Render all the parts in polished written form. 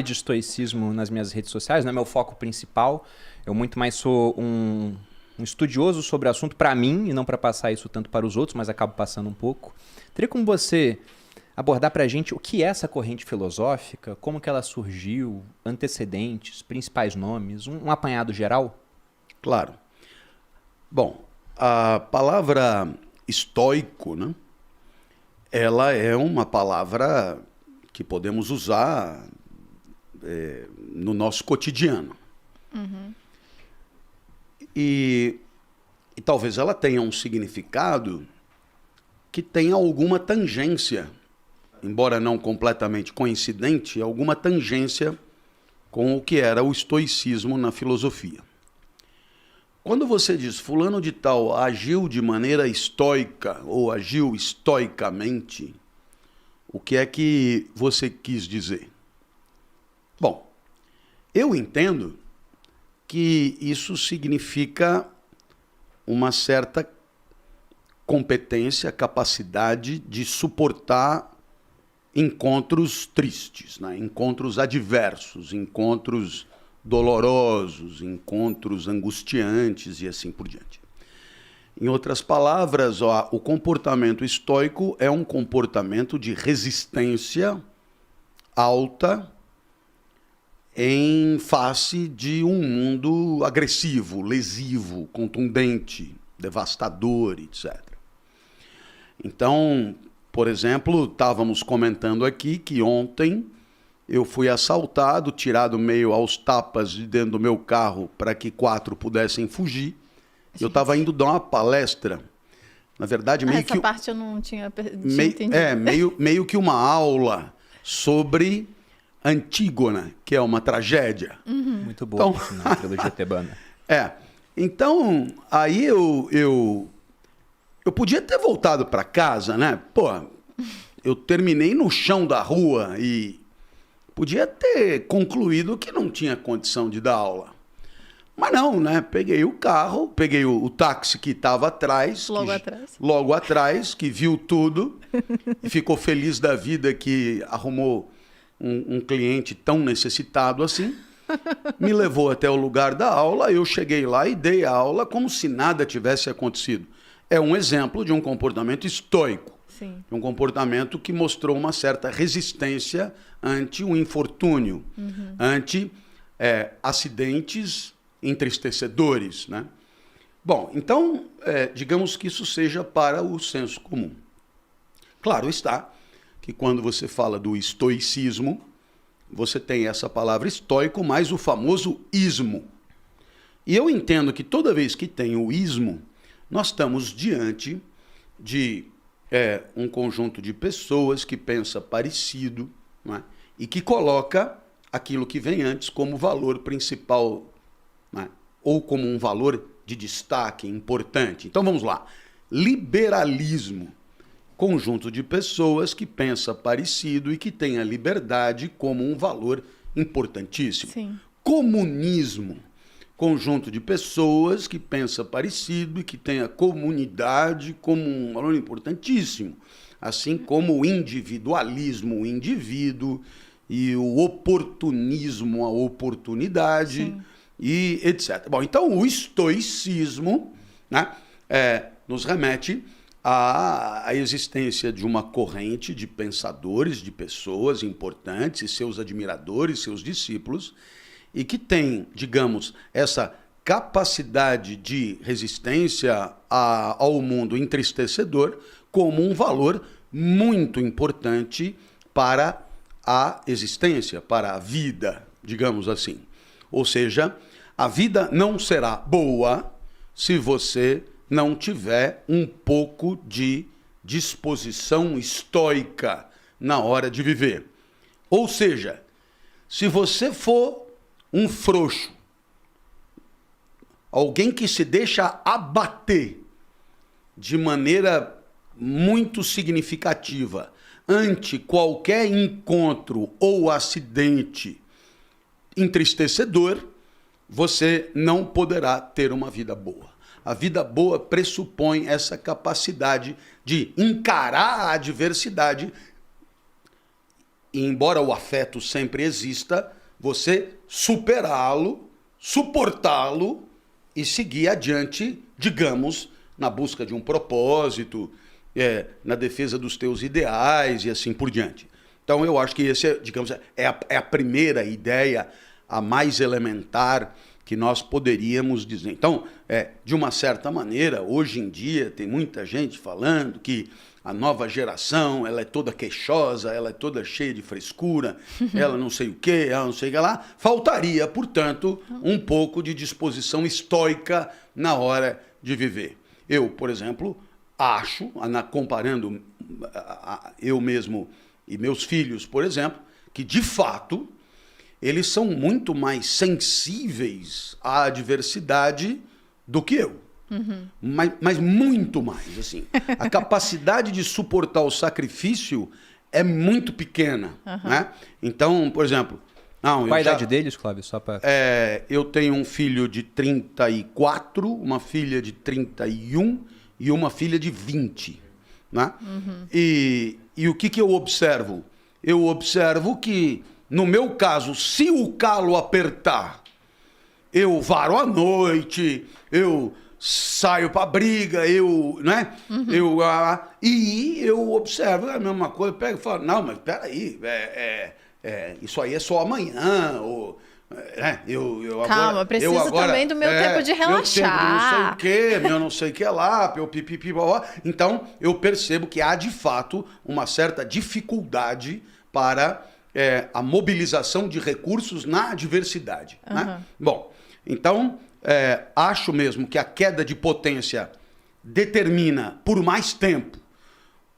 de estoicismo nas minhas redes sociais, não é meu foco principal. Eu muito mais sou um estudioso sobre o assunto para mim e não para passar isso tanto para os outros, mas acabo passando um pouco. Teria como você abordar para a gente o que é essa corrente filosófica, como que ela surgiu, antecedentes, principais nomes, um apanhado geral? Claro. Bom, a palavra estoico, né? Ela é uma palavra que podemos usar no nosso cotidiano. Uhum. E talvez ela tenha um significado que tenha alguma tangência, embora não completamente coincidente, alguma tangência com o que era o estoicismo na filosofia. Quando você diz fulano de tal agiu de maneira estoica ou agiu estoicamente, o que é que você quis dizer? Bom, eu entendo que isso significa uma certa competência, capacidade de suportar encontros tristes, né? Encontros adversos, encontros dolorosos, encontros angustiantes e assim por diante. Em outras palavras, o comportamento estoico é um comportamento de resistência alta em face de um mundo agressivo, lesivo, contundente, devastador, etc. Então, por exemplo, estávamos comentando aqui que ontem eu fui assaltado, tirado meio aos tapas de dentro do meu carro para que 4 pudessem fugir. Eu estava indo dar uma palestra. Na verdade, meio essa que... parte eu não tinha entendido. meio que uma aula sobre Antígona, que é uma tragédia. Uhum. Muito boa, Então, na trilogia tebana. Então, aí eu podia ter voltado para casa, né? Pô, eu terminei no chão da rua e podia ter concluído que não tinha condição de dar aula. Mas não, né? Peguei o carro, peguei o táxi que estava atrás. Logo atrás, que viu tudo e ficou feliz da vida que arrumou um cliente tão necessitado assim. Me levou até o lugar da aula, eu cheguei lá e dei a aula como se nada tivesse acontecido. É um exemplo de um comportamento estoico. Sim. Um comportamento que mostrou uma certa resistência ante o infortúnio, ante acidentes entristecedores, né? Bom, então, digamos que isso seja para o senso comum. Claro está que quando você fala do estoicismo, você tem essa palavra estoico mais o famoso ismo. E eu entendo que toda vez que tem o ismo, nós estamos diante de um conjunto de pessoas que pensa parecido, né? E que coloca aquilo que vem antes como valor principal, né? Ou como um valor de destaque importante. Então vamos lá. Liberalismo. Conjunto de pessoas que pensa parecido e que tem a liberdade como um valor importantíssimo. Sim. Comunismo. Conjunto de pessoas que pensa parecido e que tem a comunidade como um valor importantíssimo. Assim como o individualismo, o indivíduo, e o oportunismo, a oportunidade, Sim. e etc. Bom, então o estoicismo, né, nos remete à existência de uma corrente de pensadores, de pessoas importantes, e seus admiradores, seus discípulos, e que tem, digamos, essa capacidade de resistência ao mundo entristecedor como um valor muito importante para a existência, para a vida, digamos assim. Ou seja, a vida não será boa se você não tiver um pouco de disposição estoica na hora de viver. Ou seja, se você for um frouxo, alguém que se deixa abater de maneira muito significativa ante qualquer encontro ou acidente entristecedor, você não poderá ter uma vida boa. A vida boa pressupõe essa capacidade de encarar a adversidade E embora o afeto sempre exista, você superá-lo, suportá-lo e seguir adiante, digamos, na busca de um propósito, na defesa dos teus ideais e assim por diante. Então eu acho que esse, digamos, é a primeira ideia, a mais elementar que nós poderíamos dizer. Então, de uma certa maneira, hoje em dia tem muita gente falando que a nova geração, ela é toda queixosa, ela é toda cheia de frescura, ela não sei o quê, ela não sei o que lá. Faltaria, portanto, um pouco de disposição estoica na hora de viver. Eu, por exemplo, acho, comparando eu mesmo e meus filhos, por exemplo, que de fato eles são muito mais sensíveis à adversidade do que eu. Mas muito mais, assim. A capacidade de suportar o sacrifício é muito pequena, né? Então, por exemplo... Qual a idade deles, Cláudio? Só pra... eu tenho um filho de 34, uma filha de 31 e uma filha de 20, né? E o que eu observo? Eu observo que, no meu caso, se o calo apertar, eu varo à noite, eu saio pra briga, né? E eu observo a mesma coisa, pego e falo, não, mas peraí, isso aí é só amanhã, ou... Calma, agora, preciso também do meu tempo de relaxar. Eu não sei o quê, meu não sei o que lá, eu pipipi, então eu percebo que há de fato uma certa dificuldade para a mobilização de recursos na adversidade. Né? Bom, então acho mesmo que a queda de potência determina por mais tempo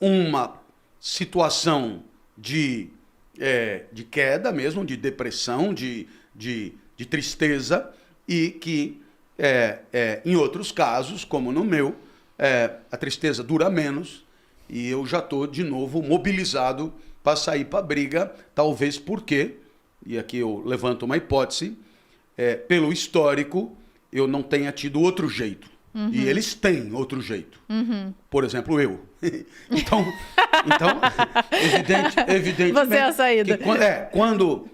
uma situação de queda mesmo, de depressão, de tristeza, e que em outros casos, como no meu, a tristeza dura menos e eu já estou de novo mobilizado para sair para a briga, talvez porque, e aqui eu levanto uma hipótese, pelo histórico eu não tenha tido outro jeito. E eles têm outro jeito. Por exemplo, eu. Então evidentemente... Você é a saída. Quando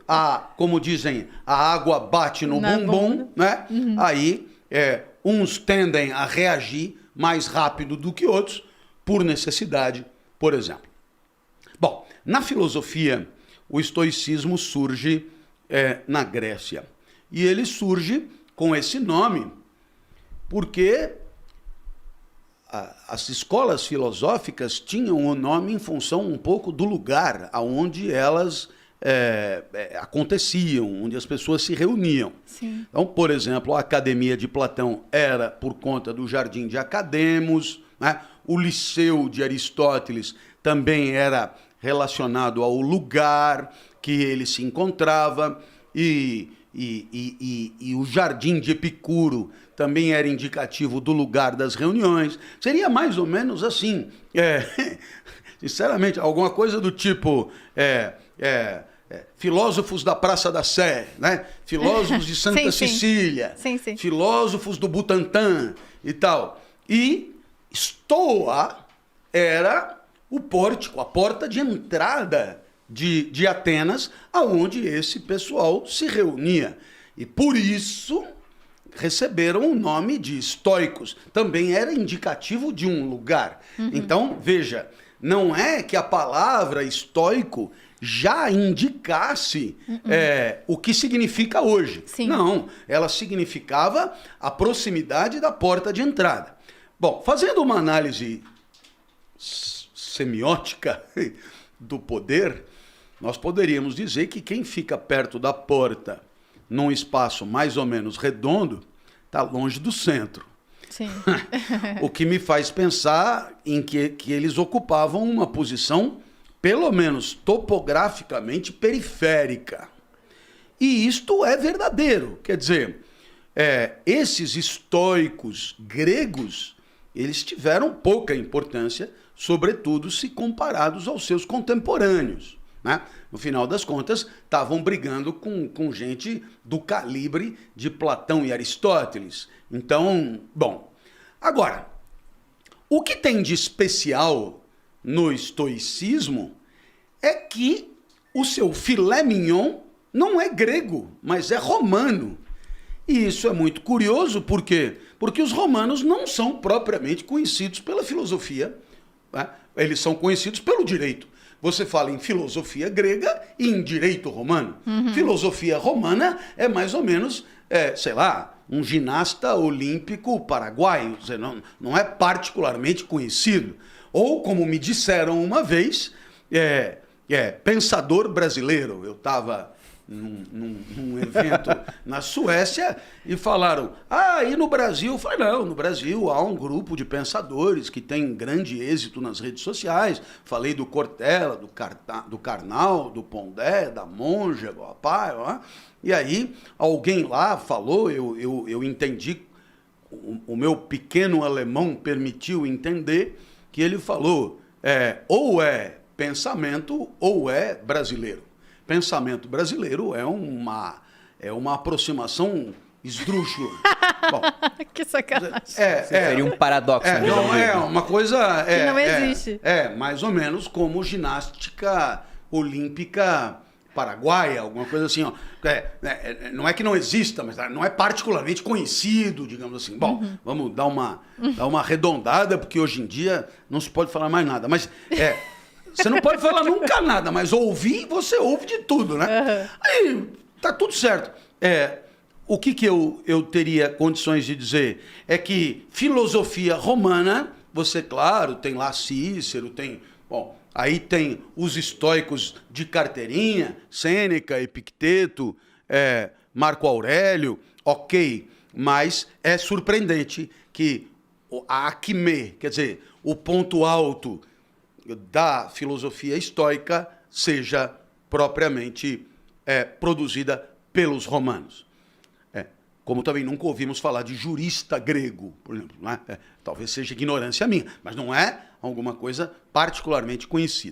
como dizem, a água bate no bumbum, né? Aí uns tendem a reagir mais rápido do que outros, por necessidade, por exemplo. Bom, na filosofia, o estoicismo surge na Grécia. E ele surge com esse nome porque as escolas filosóficas tinham o nome em função um pouco do lugar aonde elas aconteciam, onde as pessoas se reuniam. Sim. Então, por exemplo, a Academia de Platão era por conta do Jardim de Academos, né? O Liceu de Aristóteles também era relacionado ao lugar que ele se encontrava, e o Jardim de Epicuro também era indicativo do lugar das reuniões. Seria mais ou menos assim, sinceramente, alguma coisa do tipo filósofos da Praça da Sé, né? Filósofos de Santa Cecília, sim. filósofos do Butantã e tal. E Stoa era o pórtico, a porta de entrada de Atenas, aonde esse pessoal se reunia. E por isso receberam o nome de estoicos. Também era indicativo de um lugar. Então, veja, não é que a palavra estoico já indicasse o que significa hoje. Sim. Não, ela significava a proximidade da porta de entrada. Bom, fazendo uma análise semiótica do poder, nós poderíamos dizer que quem fica perto da porta num espaço mais ou menos redondo está longe do centro. Sim. O que me faz pensar em que eles ocupavam uma posição, pelo menos topograficamente, periférica. E isto é verdadeiro. Quer dizer, esses estoicos gregos, eles tiveram pouca importância, sobretudo se comparados aos seus contemporâneos. Né? No final das contas, estavam brigando com gente do calibre de Platão e Aristóteles. Então, bom. Agora, o que tem de especial no estoicismo é que o seu filé mignon não é grego, mas é romano. E isso é muito curioso, por quê? Porque os romanos não são propriamente conhecidos pela filosofia, né? Eles são conhecidos pelo direito. Você fala em filosofia grega e em direito romano. Filosofia romana é mais ou menos, sei lá, um ginasta olímpico paraguaio, não é particularmente conhecido. Ou, como me disseram uma vez, pensador brasileiro. Eu estava num evento na Suécia e falaram, e no Brasil? Eu falei, não, no Brasil há um grupo de pensadores que tem grande êxito nas redes sociais. Falei do Cortella, do Karnal, do Pondé, da Monja, do Apai, ó. E aí alguém lá falou, eu entendi, o meu pequeno alemão permitiu entender que ele falou, ou é pensamento ou é brasileiro. Pensamento brasileiro é uma aproximação esdrúxula. Bom, que sacanagem. Seria um paradoxo. Uma coisa... que não existe. Mais ou menos como ginástica olímpica paraguaia, alguma coisa assim. Ó. Não é que não exista, mas não é particularmente conhecido, digamos assim. Bom, vamos dar uma arredondada, porque hoje em dia não se pode falar mais nada. Mas... Você não pode falar nunca nada, mas ouvir, você ouve de tudo, né? Aí, tá tudo certo. O que eu teria condições de dizer é que filosofia romana, você, claro, tem lá Cícero, tem... Bom, aí tem os estoicos de carteirinha, Sêneca, Epicteto, Marco Aurélio, ok, mas é surpreendente que a acme, quer dizer, o ponto alto da filosofia estoica seja propriamente produzida pelos romanos. Como também nunca ouvimos falar de jurista grego, por exemplo. Não é? Talvez seja ignorância minha, mas não é alguma coisa particularmente conhecida.